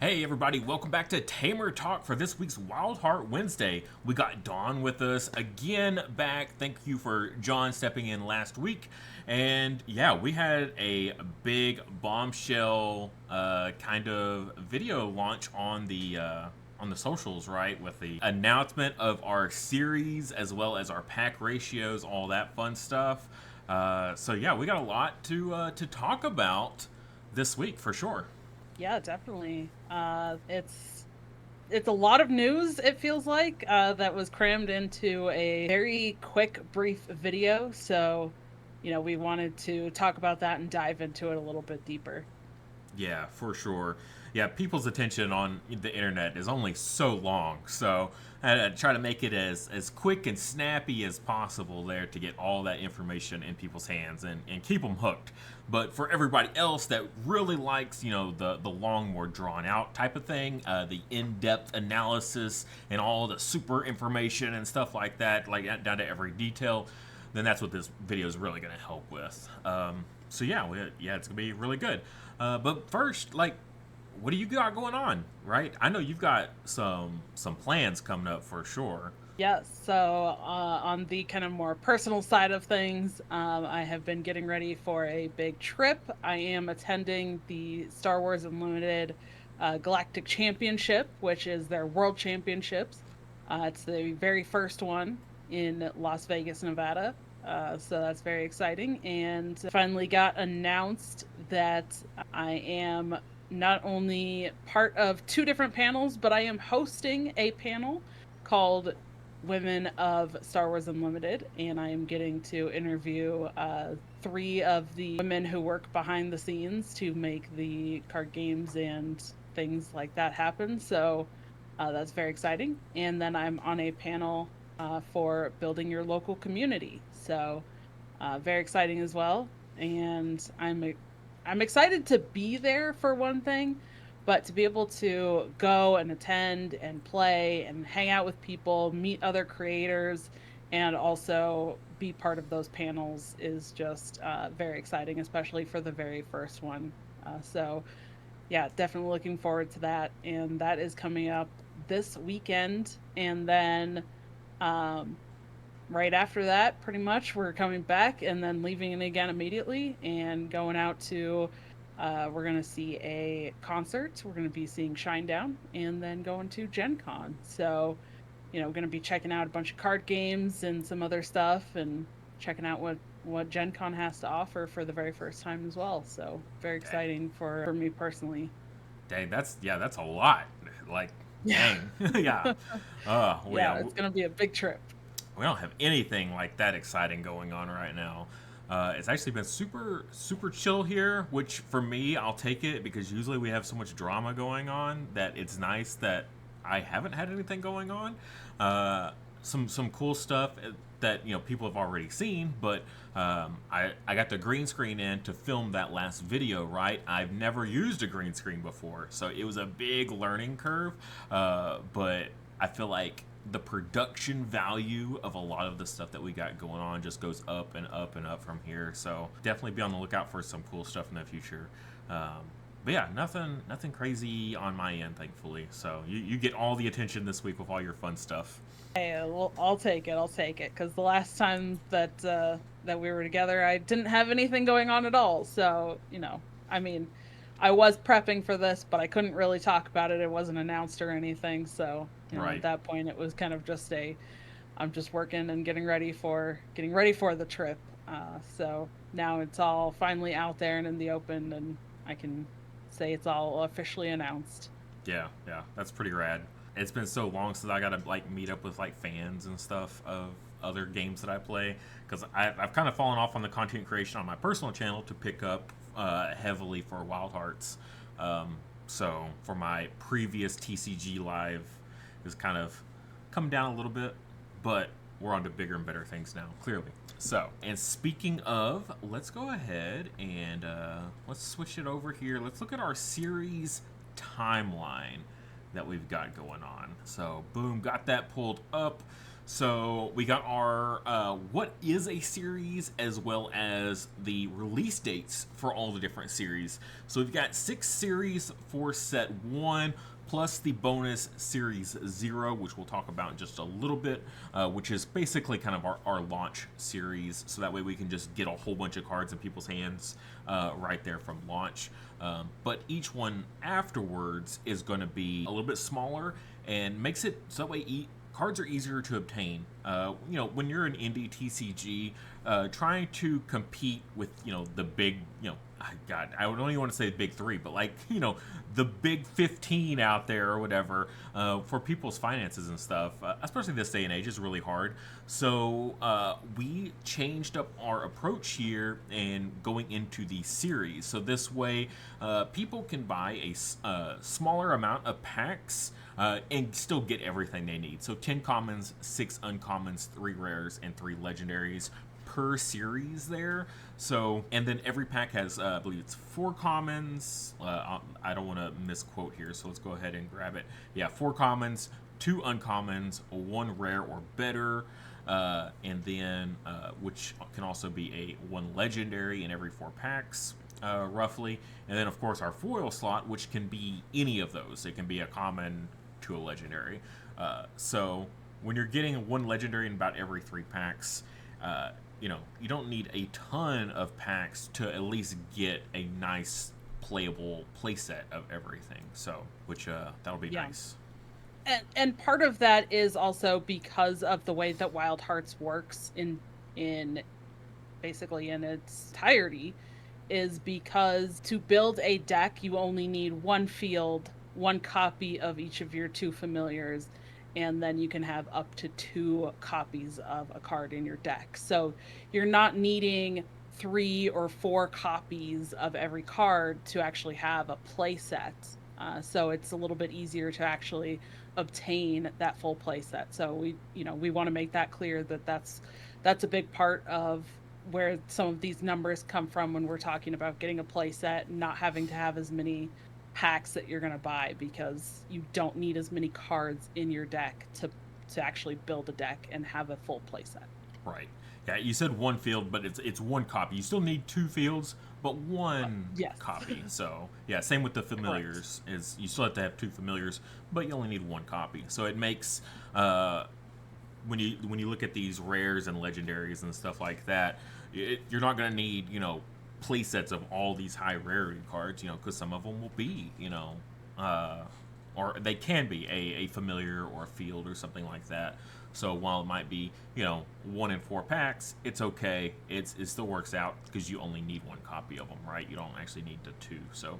Hey everybody, welcome back to Tamer Talk for this week's Wildheart Wednesday. We got Dawn with us again back. Thank you for John stepping in last week. And yeah, we had a big bombshell kind of video launch on the socials, right? With the announcement of our series as well as our pack ratios, all that fun stuff. So yeah, we got a lot to talk about this week for sure. Yeah, definitely. It's a lot of news, it feels like, that was crammed into a very quick, brief video. So, we wanted to talk about that and dive into it a little bit deeper. Yeah, for sure. Yeah, people's attention on the internet is only so long, so I try to make it as quick and snappy as possible there to get all that information in people's hands and keep them hooked. But for everybody else that really likes, the long, more drawn out type of thing, the in-depth analysis and all the super information and stuff like that, like down to every detail, then that's what this video is really going to help with. So yeah, it's gonna be really good. But first, like, what do you got going on? Right? I know you've got some plans coming up for sure. Yeah, so on the kind of more personal side of things, I have been getting ready for a big trip. I am attending the Star Wars Unlimited Galactic Championship, which is their world championships. It's the very first one in Las Vegas, Nevada. So that's very exciting. And finally got announced that I am not only part of two different panels, but I am hosting a panel called Women of Star Wars Unlimited, and I am getting to interview three of the women who work behind the scenes to make the card games and things like that happen. So that's very exciting. And then I'm on a panel for building your local community. So very exciting as well. And I'm excited to be there for one thing, but to be able to go and attend and play and hang out with people, meet other creators, and also be part of those panels is just very exciting, especially for the very first one. So, yeah, definitely looking forward to that. And that is coming up this weekend. And then um, right after that, pretty much, we're coming back and then leaving it again immediately and going out to. We're gonna see a concert. We're gonna be seeing Shinedown, and then going to Gen Con. So, gonna be checking out a bunch of card games and some other stuff, and checking out what Gen Con has to offer for the very first time as well. So, very Dang, exciting for me personally. that's a lot. Like, Yeah, dang, yeah. Well, yeah, yeah, it's gonna be a big trip. we don't have anything like that exciting going on right now. It's actually been super chill here, which for me, I'll take it because usually we have so much drama going on that it's nice that I haven't had anything going on. Some cool stuff that people have already seen, but I got the green screen in to film that last video. Right, I've never used a green screen before, so it was a big learning curve. But I feel like the production value of a lot of the stuff that we got going on just goes up and up and up from here. So definitely be on the lookout for some cool stuff in the future. But yeah, nothing crazy on my end, thankfully. So you get all the attention this week with all your fun stuff. Hey, well, I'll take it. I'll take it because the last time that we were together, I didn't have anything going on at all. So, I mean, I was prepping for this, but I couldn't really talk about it. It wasn't announced or anything. So, at Right. that point, it was kind of just I'm just working and getting ready for the trip. So now it's all finally out there and in the open, and I can say it's all officially announced. Yeah, that's pretty rad. It's been so long since I got to like meet up with like fans and stuff of other games that I play because I've kind of fallen off on the content creation on my personal channel to pick up heavily for Wildhearts. So for my previous TCG live is kind of come down a little bit, but we're on to bigger and better things now, clearly. So, and speaking of, let's go ahead and let's switch it over here. Let's look at our series timeline that we've got going on. So, boom, got that pulled up. So we got our what is a series, as well as the release dates for all the different series. So we've got 6 series for set 1, plus the bonus series 0, which we'll talk about in just a little bit, which is basically kind of our launch series. So that way we can just get a whole bunch of cards in people's hands right there from launch. But each one afterwards is going to be a little bit smaller and makes it so that way cards are easier to obtain. When you're an indie TCG, trying to compete with, the big, God, I don't even want to say the big three, but like, the big 15 out there or whatever, for people's finances and stuff, especially this day and age, is really hard. So we changed up our approach here and going into the series. So this way, people can buy a smaller amount of packs and still get everything they need. So 10 commons, 6 uncommons, 3 rares, and 3 legendaries per series there. So, and then every pack has, I believe it's 4 commons. I don't want to misquote here, so let's go ahead and grab it. Yeah, 4 commons, 2 uncommons, 1 rare or better, and then which can also be a 1 legendary in every 4 packs. Roughly, and then of course our foil slot, which can be any of those. It can be a common to a legendary. So when you're getting 1 legendary in about every 3 packs, you don't need a ton of packs to at least get a nice playable playset of everything. So, which that'll be nice. And part of that is also because of the way that Wildhearts works in basically in its entirety, is because to build a deck you only need 1 field, 1 copy of each of your 2 familiars, and then you can have up to 2 copies of a card in your deck. So you're not needing 3 or 4 copies of every card to actually have a play set. So it's a little bit easier to actually obtain that full play set. So we want to make that clear that that's a big part of where some of these numbers come from when we're talking about getting a play set, not having to have as many packs that you're going to buy, because you don't need as many cards in your deck to actually build a deck and have a full play set. Right. Yeah, you said 1 field, but it's 1 copy. You still need 2 fields, but 1 Yes. copy. So yeah, same with the familiars. Correct. Is you still have to have 2 familiars, but you only need 1 copy. So it makes when you look at these rares and legendaries and stuff like that, you're not going to need play sets of all these high rarity cards, because some of them will be or they can be a familiar or a field or something like that. So while it might be 1 in 4 packs, it's okay. It still works out because you only need 1 copy of them, right? You don't actually need the 2. So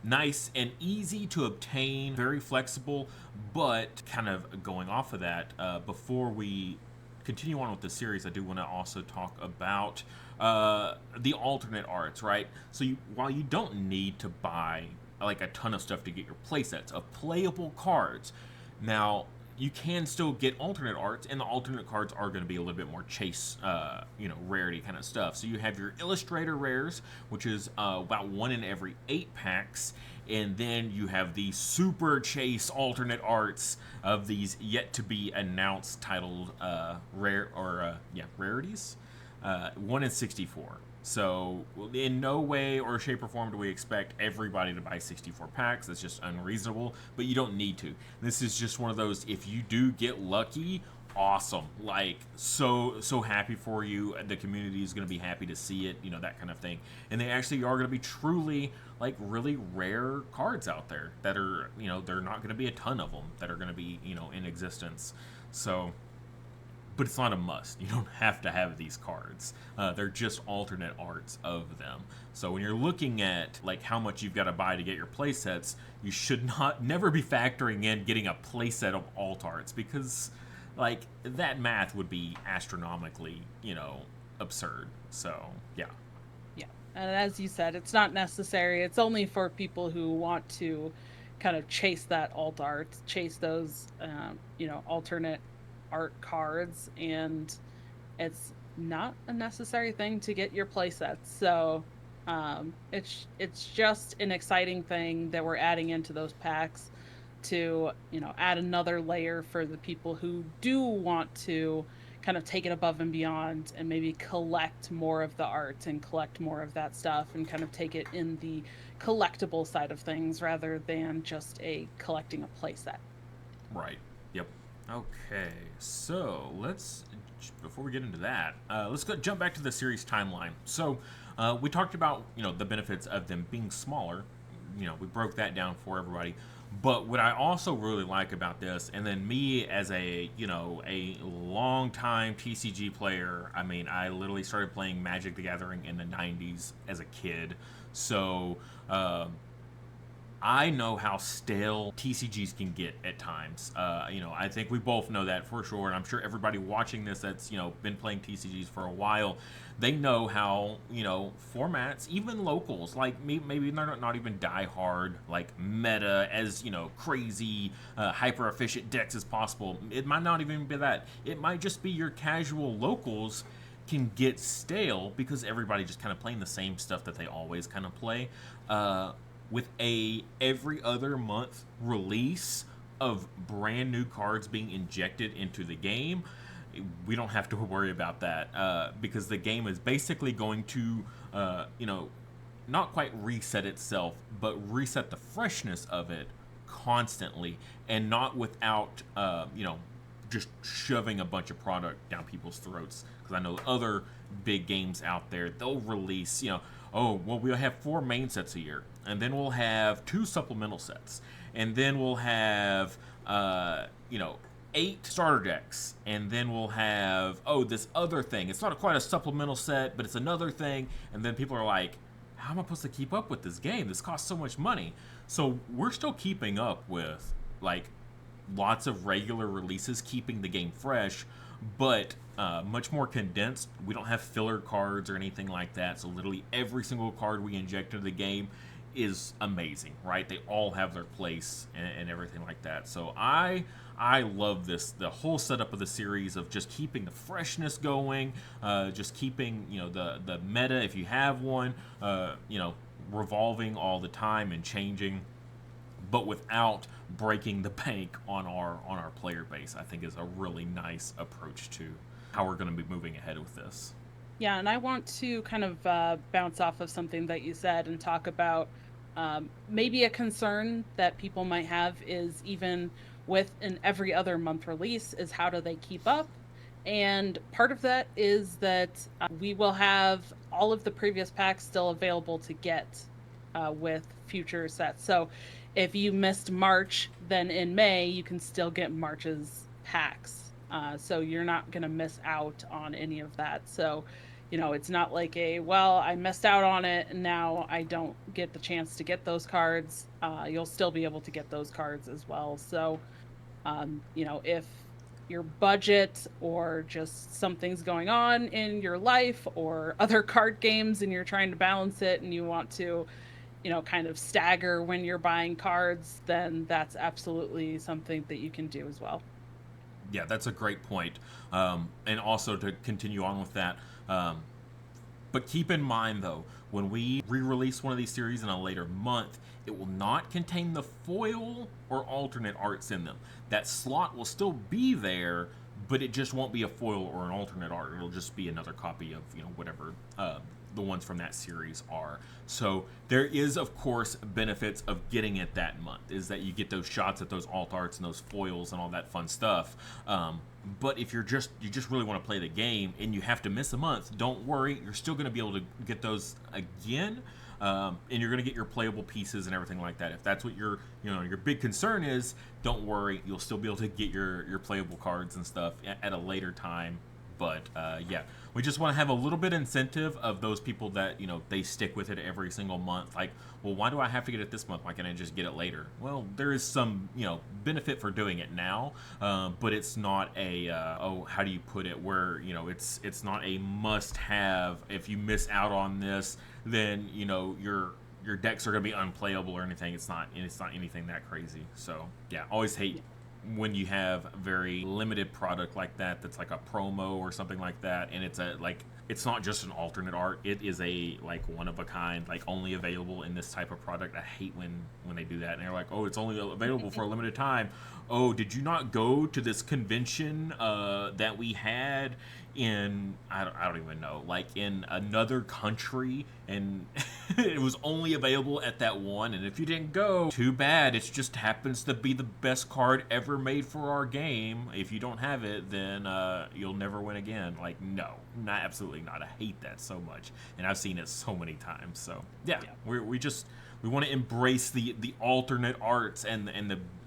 nice and easy to obtain, very flexible. But kind of going off of that, before we continue on with the series, I do want to also talk about the alternate arts, right? So while you don't need to buy like a ton of stuff to get your playsets of playable cards, now you can still get alternate arts, and the alternate cards are going to be a little bit more chase, rarity kind of stuff. So you have your illustrator rares, which is about 1 in every 8 packs, and then you have the super chase alternate arts of these yet to be announced titled rarities, 1 in 64. So in no way or shape or form do we expect everybody to buy 64 packs. That's just unreasonable, but you don't need to. This is just one of those, if you do get lucky, awesome. Like, so happy for you. The community is going to be happy to see it, that kind of thing. And they actually are going to be truly, like, really rare cards out there that are, they're not going to be a ton of them that are going to be, in existence. So, but it's not a must. You don't have to have these cards. They're just alternate arts of them. So when you're looking at like how much you've got to buy to get your play sets, you should never be factoring in getting a play set of alt arts, because like that math would be astronomically, absurd. So yeah. Yeah. And as you said, it's not necessary. It's only for people who want to kind of chase that alt art, chase those, alternate art cards, and it's not a necessary thing to get your playsets. So it's just an exciting thing that we're adding into those packs to, add another layer for the people who do want to kind of take it above and beyond and maybe collect more of the art and collect more of that stuff and kind of take it in the collectible side of things rather than just a collecting a playset. Right. Yep. Okay. So let's, before we get into that, let's go jump back to the series timeline. So we talked about the benefits of them being smaller. We broke that down for everybody. But what I also really like about this, and then me as a long time TCG player, I mean, I literally started playing Magic the Gathering in the '90s as a kid, so I know how stale TCGs can get at times. I think we both know that for sure, and I'm sure everybody watching this that's been playing TCGs for a while, they know how formats, even locals like me, maybe they're not even die hard like meta as crazy hyper efficient decks as possible. It might not even be that. It might just be your casual locals can get stale because everybody just kind of playing the same stuff that they always kind of play. With a every other month release of brand new cards being injected into the game, we don't have to worry about that because the game is basically going to, not quite reset itself, but reset the freshness of it constantly, and not without, just shoving a bunch of product down people's throats. Because I know other big games out there, they'll release, oh, well, we'll have 4 main sets a year, and then we'll have 2 supplemental sets, and then we'll have, 8 starter decks, and then we'll have, oh, this other thing. It's not quite a supplemental set, but it's another thing, and then people are like, how am I supposed to keep up with this game? This costs so much money. So we're still keeping up with, like, lots of regular releases, keeping the game fresh, but much more condensed. We don't have filler cards or anything like that. So literally every single card we inject into the game is amazing, right? They all have their place and everything like that. So I love this, the whole setup of the series of just keeping the freshness going, just keeping the meta, if you have one, revolving all the time and changing, but without breaking the bank on our player base. I think is a really nice approach to how we're going to be moving ahead with this. Yeah, and I want to kind of bounce off of something that you said and talk about maybe a concern that people might have is even with an every other month release is how do they keep up? And part of that is that we will have all of the previous packs still available to get with future sets. So if you missed March, then in May you can still get March's packs. So you're not going to miss out on any of that. So it's not like well, I missed out on it and now I don't get the chance to get those cards. You'll still be able to get those cards as well. So, if your budget or just something's going on in your life or other card games and you're trying to balance it and you want to, kind of stagger when you're buying cards, then that's absolutely something that you can do as well. Yeah, that's a great point. And also to continue on with that, but keep in mind though, when we re-release one of these series in a later month, it will not contain the foil or alternate arts in them. That slot will still be there, but it just won't be a foil or an alternate art. It'll just be another copy of whatever the ones from that series are. So there is, of course, benefits of getting it that month. Is that you get those shots at those alt arts and those foils and all that fun stuff. But if you just really want to play the game and you have to miss a month, don't worry. You're still going to be able to get those again. And you're going to get your playable pieces and everything like that. If that's what your big concern is, don't worry. You'll still be able to get your playable cards and stuff at a later time. But yeah, we just want to have a little bit incentive of those people that they stick with it every single month. Like, well, why do I have to get it this month? Why can't I just get it later? Well, there is some benefit for doing it now, but it's not a how do you put it? Where it's not a must-have. If you miss out on this, then your decks are going to be unplayable or anything. It's not anything that crazy. So yeah, always hate when you have very limited product like that that's like a promo or something like that, and it's a like it's not just an alternate art. It is a like one of a kind, like only available in this type of product. I hate when they do that and they're like, oh, it's only available for a limited time. Oh, did you not go to this convention that we had in I don't even know, like in another country, and it was only available at that one, and if you didn't go, too bad. It just happens to be the best card ever made for our game. If you don't have it, then you'll never win again. Like, no, not absolutely not. I hate that so much, and I've seen it so many times. So yeah, we want to embrace the alternate arts and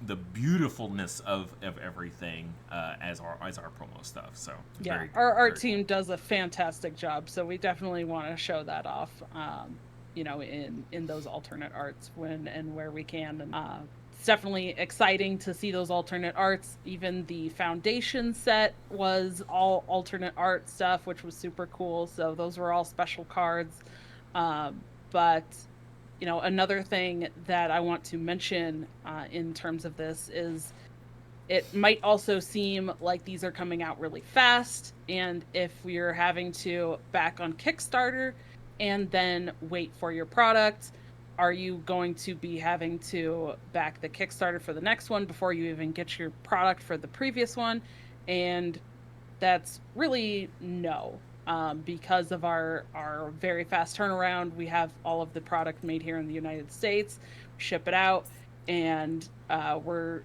the beautifulness of everything as our promo stuff. So Yeah, our art very team cool. does a fantastic job, so we definitely want to show that off. In those alternate arts when and where we can, and it's definitely exciting to see those alternate arts. Even the foundation set was all alternate art stuff, which was super cool. So those were all special cards. But another thing that I want to mention in terms of this is it might also seem like these are coming out really fast. And if you're having to back on Kickstarter and then wait for your product, are you going to be having to back the Kickstarter for the next one before you even get your product for the previous one? And that's really no. Because of our very fast turnaround, we have all of the product made here in the United States, ship it out, and we're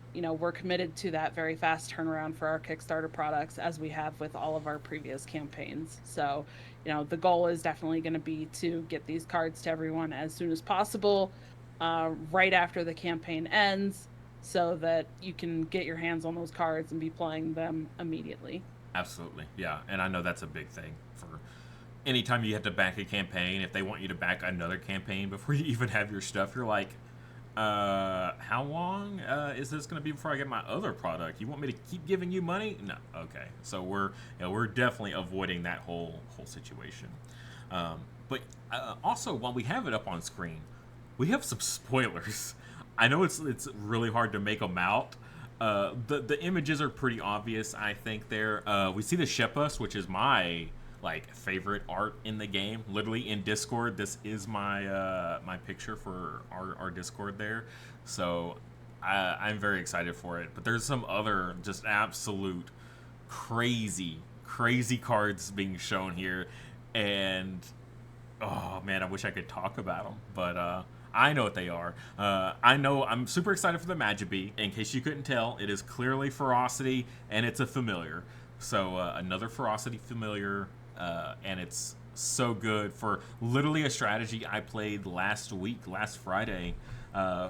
committed to that very fast turnaround for our Kickstarter products as we have with all of our previous campaigns. So the goal is definitely going to be to get these cards to everyone as soon as possible, right after the campaign ends, so that you can get your hands on those cards and be playing them immediately. Absolutely, yeah, and I know that's a big thing for anytime you have to back a campaign. If they want you to back another campaign before you even have your stuff, you're like, how long is this going to be before I get my other product? You want me to keep giving you money? No, okay. So we're definitely avoiding that whole situation. But also, while we have it up on screen, we have some spoilers. I know it's really hard to make them out. The images are pretty obvious. I think there. We see the Shepus, which is my like favorite art in the game. Literally in Discord, this is my picture for our Discord there. So I'm very excited for it. But there's some other just absolute crazy cards being shown here, and oh man, I wish I could talk about them, but I know what they are. I know I'm super excited for the Magibee. In case you couldn't tell, it is clearly Ferocity, and it's a familiar. So another Ferocity familiar, and it's so good for literally a strategy I played last Friday.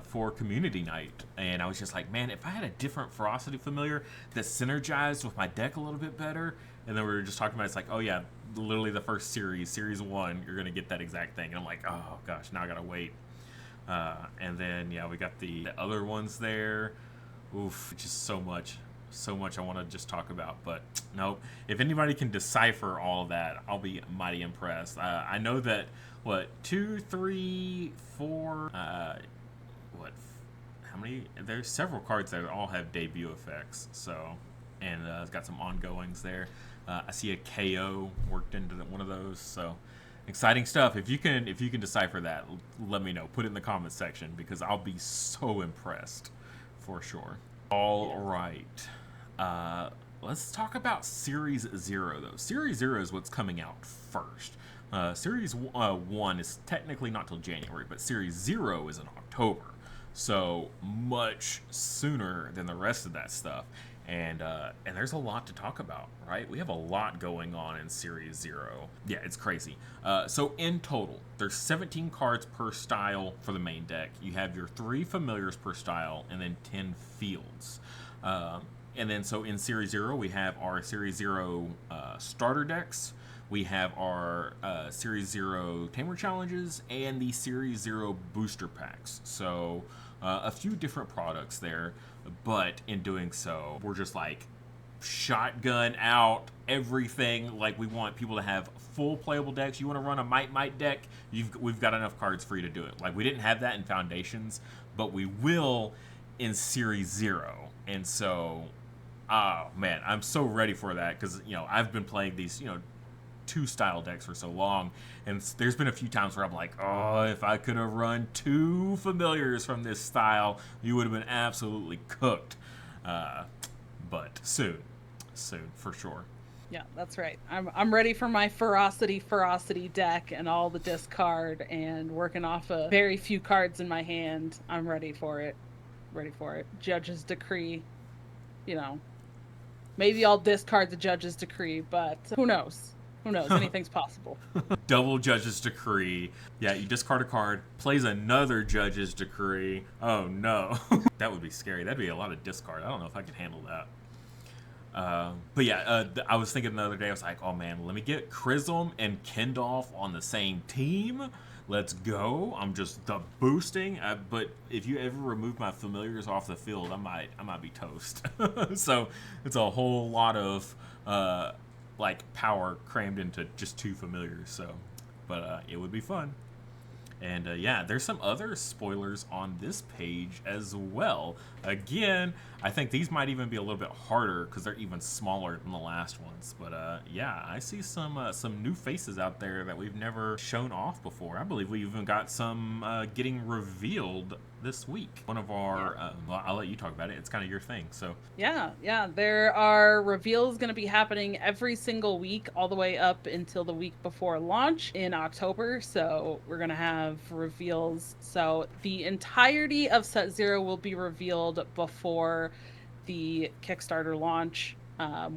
For community night, and I was just like, man, if I had a different Ferocity familiar that synergized with my deck a little bit better, and then we were just talking about, it's like, oh yeah, literally the first series 1, you're gonna get that exact thing, and I'm like, oh gosh, now I gotta wait. And then yeah, we got the other ones there. Oof, just so much I want to just talk about, but nope. If anybody can decipher all of that, I'll be mighty impressed. I know that what 2, 3, 4, what how many? There's several cards that all have debut effects. So, and it's got some ongoings there. I see a KO worked into one of those. So, exciting stuff. If you can decipher that, let me know. Put it in the comments section because I'll be so impressed for sure. All right. Let's talk about Series 0 though. Series 0 is what's coming out first. Series 1 is technically not till January, but Series 0 is in October. So much sooner than the rest of that stuff. And there's a lot to talk about, right? We have a lot going on in Series 0. Yeah, it's crazy. So in total, there's 17 cards per style for the main deck. You have your 3 familiars per style, and then 10 fields. And then so in Series 0, we have our Series 0 starter decks. We have our Series 0 Tamer challenges and the Series 0 booster packs. So a few different products there, but in doing so, we're just like shotgun out everything. Like, we want people to have full playable decks. You want to run a Might deck, we've got enough cards for you to do it. Like, we didn't have that in Foundations, but we will in Series 0. And so, oh man, I'm so ready for that because I've been playing these two style decks for so long, and there's been a few times where I'm like, oh, if I could have run two familiars from this style, you would have been absolutely cooked. But soon for sure. Yeah, that's right. I'm ready for my ferocity deck and all the discard and working off a very few cards in my hand. I'm ready for it. Ready for it. Judge's decree. You know, maybe I'll discard the judge's decree, but who knows? Who knows? Anything's possible. Double judge's decree. Yeah, you discard a card, plays another judge's decree. Oh no. That would be scary. That'd be a lot of discard. I don't know if I could handle that. But yeah, I was thinking the other day, I was like, oh man, let me get Chrism and Kendolf on the same team. Let's go. I'm just the boosting. But if you ever remove my familiars off the field, I might be toast. So it's a whole lot of like power crammed into just two familiars. So, but it would be fun. And yeah, there's some other spoilers on this page as well. Again, I think these might even be a little bit harder because they're even smaller than the last ones. But yeah, I see some new faces out there that we've never shown off before. I believe we even got some getting revealed this week. One of our, well, I'll let you talk about it. It's kind of your thing. So Yeah, there are reveals going to be happening every single week, all the way up until the week before launch in October. So we're going to have reveals. So the entirety of Set Zero will be revealed before the Kickstarter launch,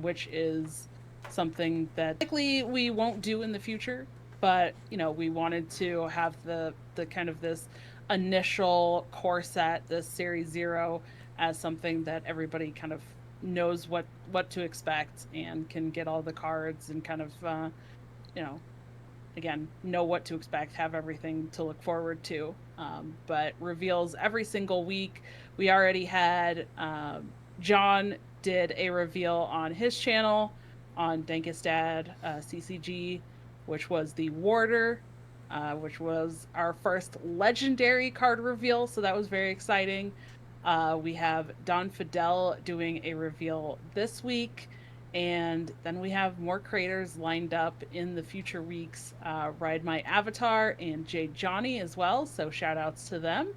which is something that likely we won't do in the future. But we wanted to have the kind of this initial core set, this Series Zero, as something that everybody kind of knows what to expect and can get all the cards and kind of again know what to expect, have everything to look forward to. But reveals every single week. We already had John did a reveal on his channel on Dankestad CCG, which was the Warder, which was our first legendary card reveal. So that was very exciting. We have Don Fidel doing a reveal this week. And then we have more creators lined up in the future weeks. Ride My Avatar and Jade Johnny as well. So shout outs to them.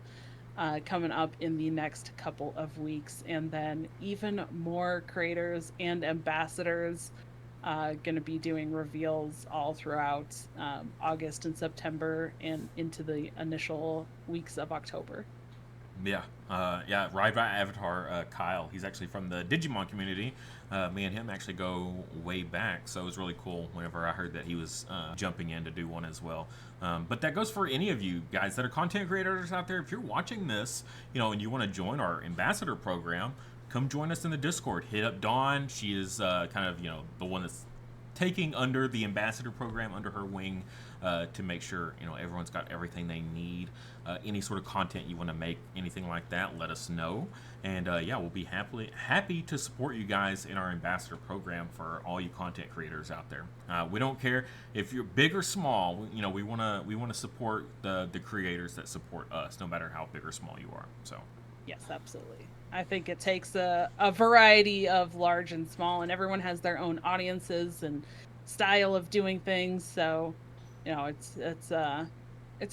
Coming up in the next couple of weeks. And then even more creators and ambassadors going to be doing reveals all throughout August and September and into the initial weeks of October. yeah, yeah. Ride by Avatar, Kyle. He's actually from the Digimon community. Me and him actually go way back, so it was really cool whenever I heard that he was jumping in to do one as well. But that goes for any of you guys that are content creators out there. If you're watching this, and you want to join our ambassador program, come join us in the Discord. Hit up Dawn. She is kind of the one that's taking under the ambassador program under her wing to make sure everyone's got everything they need. Any sort of content you want to make, anything like that, let us know. And yeah, we'll be happy to support you guys in our ambassador program for all you content creators out there. We don't care if you're big or small. We want to support the creators that support us, no matter how big or small you are. So yes, absolutely. I think it takes a variety of large and small, and everyone has their own audiences and style of doing things. So, it's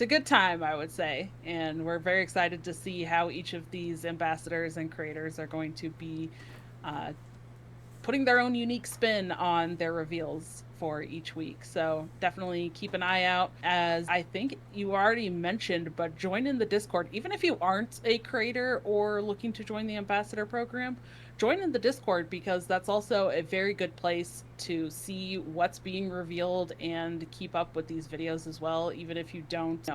a good time, I would say, and we're very excited to see how each of these ambassadors and creators are going to be putting their own unique spin on their reveals for each week. So definitely keep an eye out. As I think you already mentioned, but join in the Discord. Even if you aren't a creator or looking to join the ambassador program, join in the Discord, because that's also a very good place to see what's being revealed and keep up with these videos as well. Even if you don't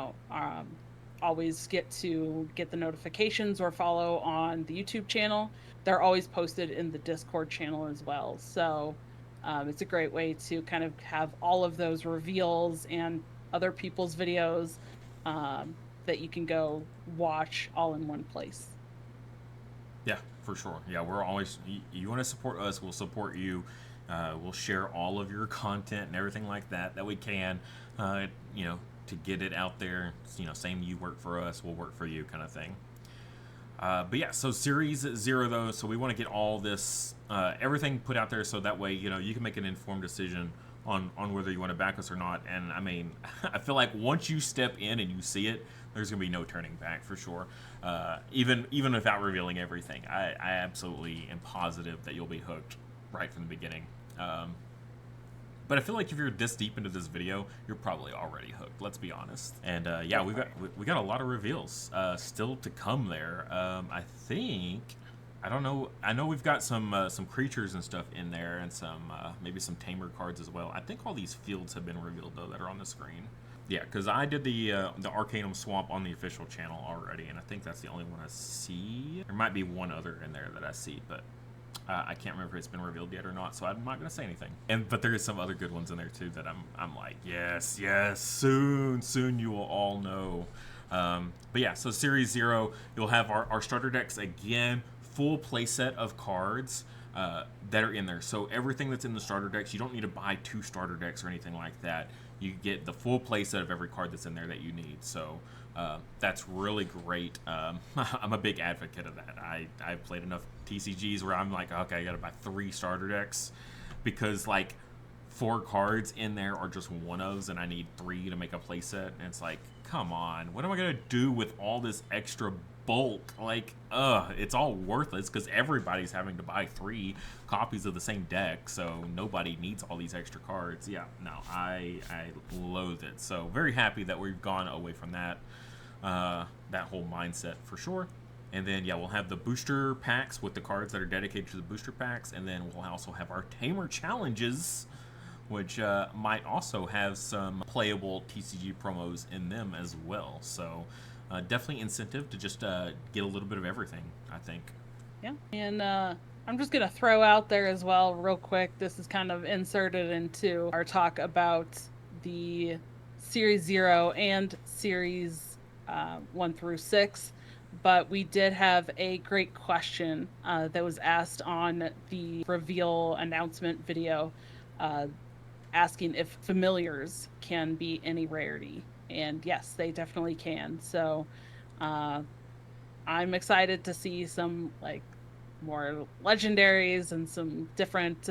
always get the notifications or follow on the YouTube channel, they're always posted in the Discord channel as well. So it's a great way to kind of have all of those reveals and other people's videos that you can go watch all in one place. yeah, for sure. Yeah, we're always, you want to support us, we'll support you. We'll share all of your content and everything like that we can, to get it out there. Same, you work for us, we'll work for you kind of thing. But yeah, so Series Zero though, so we want to get all this, everything put out there so that way, you can make an informed decision on whether you want to back us or not. And I mean, I feel like once you step in and you see it, there's gonna be no turning back for sure. Even without revealing everything, I absolutely am positive that you'll be hooked right from the beginning. But I feel like if you're this deep into this video, you're probably already hooked. Let's be honest. And yeah, we got a lot of reveals still to come there. I think, I don't know. I know we've got some creatures and stuff in there, and some maybe some Tamer cards as well. I think all these fields have been revealed though that are on the screen. Yeah, because I did the Arcanum swamp on the official channel already, and I think that's the only one I see. There might be one other in there that I see, but I can't remember if it's been revealed yet or not, so I'm not gonna say anything. But there is some other good ones in there too that I'm like, yes, soon you will all know. But yeah, so Series 0, you'll have our starter decks again, full playset of cards that are in there. So everything that's in the starter decks, you don't need to buy 2 starter decks or anything like that. You get the full playset of every card that's in there that you need. So that's really great. I'm a big advocate of that. I've played enough TCGs where I'm like, okay, I gotta buy 3 starter decks because like 4 cards in there are just one-ofs and I need 3 to make a playset, and it's like, come on, what am I gonna do with all this extra bulk? Like, it's all worthless because everybody's having to buy 3 copies of the same deck, so nobody needs all these extra cards. Yeah, no, I loathe it. So very happy that we've gone away from that whole mindset for sure. And then, yeah, we'll have the booster packs with the cards that are dedicated to the booster packs. And then we'll also have our Tamer challenges, which might also have some playable TCG promos in them as well. So definitely incentive to just get a little bit of everything, I think. Yeah. And I'm just going to throw out there as well, real quick. This is kind of inserted into our talk about the Series 0 and Series 1 through 6. But we did have a great question that was asked on the reveal announcement video, asking if familiars can be any rarity. And yes, they definitely can. So I'm excited to see some like more legendaries and some different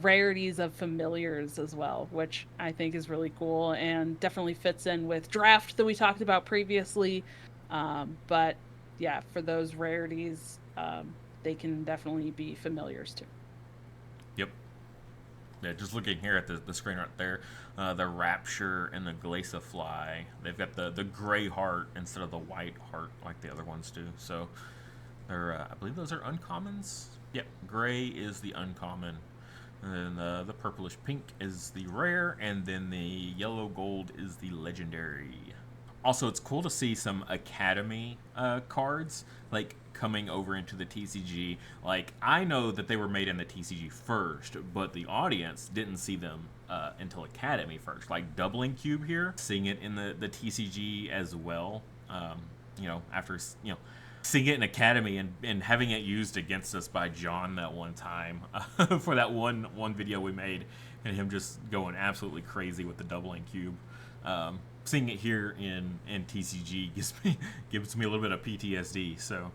rarities of familiars as well, which I think is really cool and definitely fits in with draft that we talked about previously. But yeah, for those rarities, they can definitely be familiars too. Yep. Yeah, just looking here at the screen right there, the Rapture and the Glacier Fly, they've got the gray heart instead of the white heart like the other ones do. So they're, I believe those are uncommons. Yep, gray is the uncommon. And then the purplish pink is the rare, and then the yellow gold is the legendary. Also, it's cool to see some Academy cards like coming over into the TCG. Like, I know that they were made in the TCG first, but the audience didn't see them until Academy first. Like Doubling Cube here, seeing it in the TCG as well. After seeing it in Academy and having it used against us by John that one time for that one video we made, and him just going absolutely crazy with the Doubling Cube. Seeing it here in TCG gives me a little bit of PTSD. So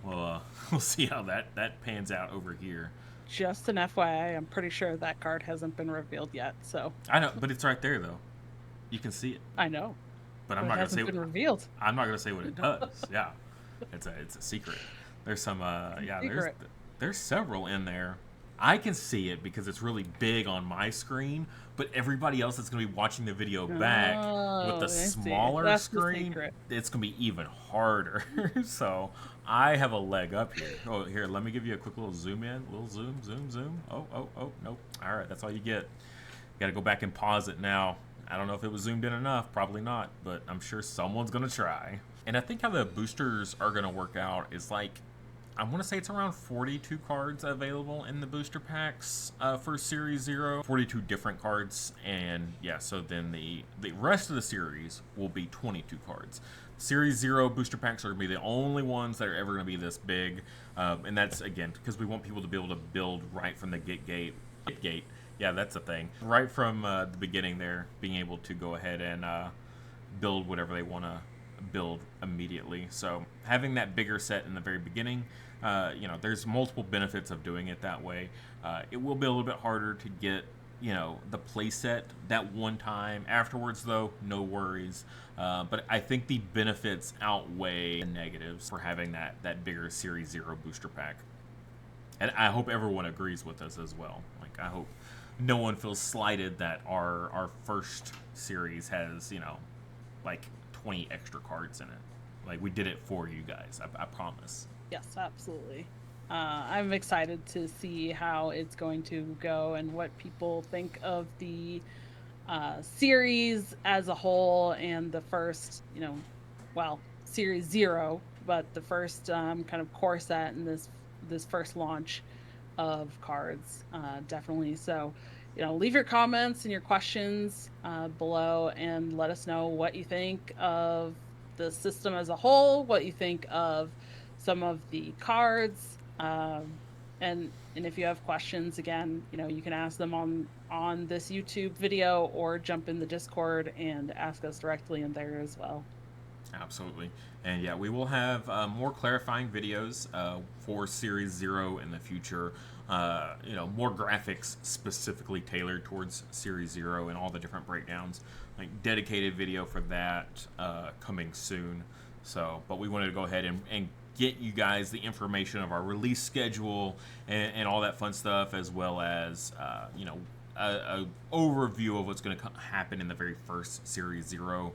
we'll see how that pans out over here. Just an FYI, I'm pretty sure that card hasn't been revealed yet. So I know, but it's right there though. You can see it. I know, but I'm not gonna say been revealed. I'm not gonna say what it does. Yeah, it's a secret. There's some there's several in there. I can see it because it's really big on my screen, but everybody else that's going to be watching the video back with the smaller screen, it's going to be even harder. So I have a leg up here. Oh, here, let me give you a quick little zoom in. Little zoom. Oh, nope. All right, that's all you get. Got to go back and pause it now. I don't know if it was zoomed in enough. Probably not, but I'm sure someone's going to try. And I think how the boosters are going to work out is like, I want to say it's around 42 cards available in the booster packs for Series 0. 42 different cards, and yeah, so then the rest of the series will be 22 cards. Series 0 booster packs are going to be the only ones that are ever going to be this big, and that's, again, because we want people to be able to build right from the gate. Yeah, that's a thing. Right from the beginning there, being able to go ahead and build whatever they want to build immediately. So having that bigger set in the very beginning, there's multiple benefits of doing it that way. It will be a little bit harder to get the playset that one time. Afterwards, though, no worries. But I think the benefits outweigh the negatives for having that bigger Series Zero booster pack. And I hope everyone agrees with us as well. Like, I hope no one feels slighted that our first series has like 20 extra cards in it. Like, we did it for you guys. I promise. Yes, absolutely. I'm excited to see how it's going to go and what people think of the series as a whole and the first, well, series zero, but the first kind of core set in this first launch of cards. Definitely. So, leave your comments and your questions below and let us know what you think of the system as a whole, what you think of some of the cards. And if you have questions, again, you can ask them on this YouTube video or jump in the Discord and ask us directly in there as well. Absolutely. And yeah, we will have more clarifying videos for Series Zero in the future. More graphics specifically tailored towards Series Zero and all the different breakdowns. Like dedicated video for that coming soon. So, but we wanted to go ahead and get you guys the information of our release schedule and all that fun stuff, as well as a overview of what's going to happen in the very first Series Zero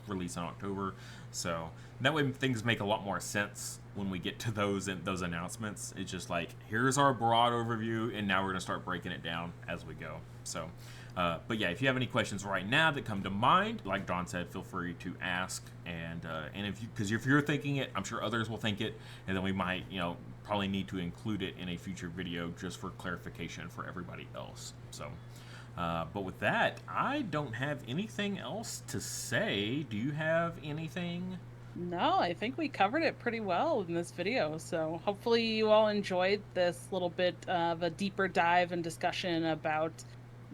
release in October. So that way things make a lot more sense when we get to those announcements. It's just like, here's our broad overview, and now we're going to start breaking it down as we go. So, but yeah, if you have any questions right now that come to mind, like Don said, feel free to ask. And if you're thinking it, I'm sure others will think it, and then we might probably need to include it in a future video just for clarification for everybody else. So, but with that, I don't have anything else to say. Do you have anything? No, I think we covered it pretty well in this video. So hopefully you all enjoyed this little bit of a deeper dive and discussion about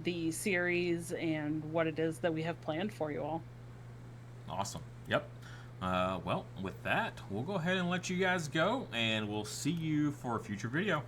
the series and what it is that we have planned for you all. Awesome. Yep. Well, with that, we'll go ahead and let you guys go, and we'll see you for a future video.